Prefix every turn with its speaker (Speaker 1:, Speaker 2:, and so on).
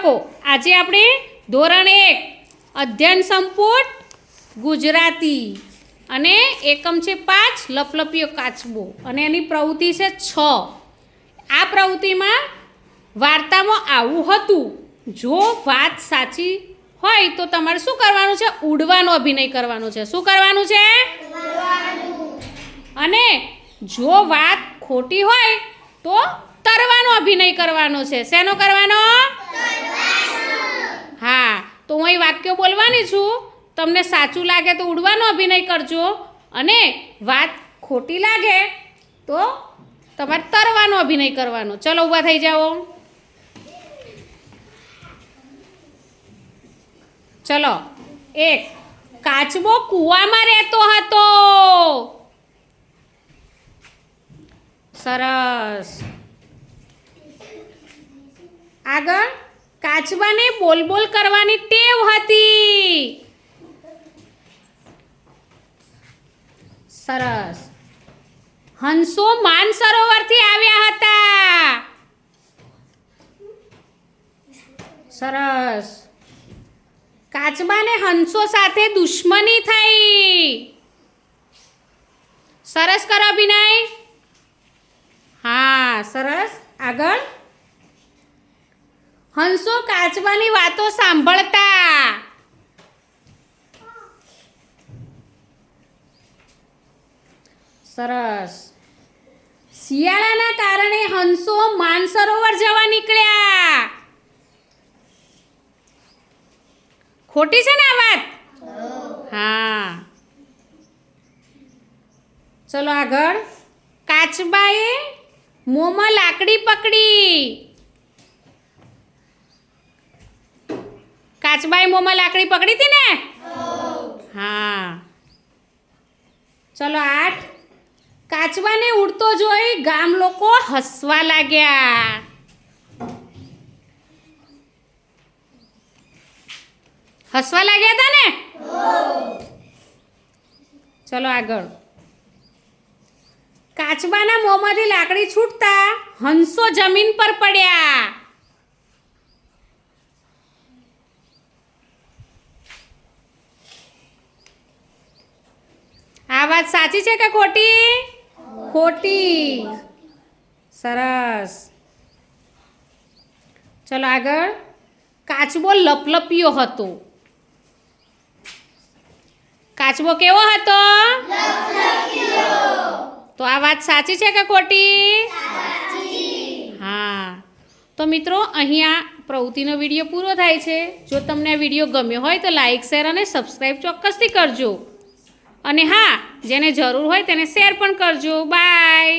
Speaker 1: બાળકો, આજે આપણે ધોરણ 1 અધ્યયન સંપુટ ગુજરાતી અને એકમ છે 5 લપલપિયો કાચબો અને એની પ્રવૃત્તિ છે 6. આ પ્રવૃત્તિમાં વાર્તામાં આવું હતું, જો વાત સાચી હોય તો તમારે શું કરવાનું છે? ઉડવાનો અભિનય કરવાનો છે. શું કરવાનું છે? અને જો વાત ખોટી હોય તો તરવાનો અભિનય કરવાનો છે. શેનો કરવાનો? હા, તો હું અહીં વાક્યો બોલવાની છું. તમને સાચું લાગે તો ઉડવાનો અભિનય કરજો અને વાત ખોટી લાગે તો તમારે તરવાનો અભિનય કરવાનો. ચલો ઊભા થઈ જાઓ. ચલો. 1. કાચબો કૂવામાં રહેતો હતો. સરસ. આગળ, કાચબાને બોલ કરવાની ટેવ હતી. સરસ. હંસો માનસરોવરથી આવ્યા હતા. સરસ. કાચબાને હંસો સાથે દુશ્મની થઈ. સરસ કરો અભિનય. હા, સરસ. આગળ, હંસો કાચબાની વાતો સાંભળતા. સરસ. શિયાળાના કારણે હંસો માનસરોવર જવા નીકળ્યા. ખોટી છે ને આ વાત? હા. ચલો આગળ. કાચબાએ મોંમાં લાકડી પકડી. કાચબાએ મોંમાં લાકડી પકડી હતી ને? હા. ચલો 8. કાચબાને ઉડતો જોઈ ગામ લોકો હસવા લાગ્યા. હસવા લાગ્યા હતા ને? ચલો આગળ. કાચબાના મોંમાંથી લાકડી છૂટતા હંસો જમીન પર પડ્યા. આ વાત સાચી છે કે ખોટી? ખોટી. સરસ. ચલો આગળ. કાચબો લપલપિયો હતો. કાચબો કેવો હતો? લપલપિયો. તો આ વાત સાચી છે કે ખોટી? સાચી. હા. તો મિત્રો, અહીંયા પ્રવૃત્તિનો વિડીયો પૂરો થાય છે. જો તમને આ વિડીયો ગમ્યો હોય તો લાઈક, શેર અને સબસ્ક્રાઈબ ચોક્કસથી કરજો. અને હા, જેને જરૂર હોય તેને શેર પણ કરજો. બાય.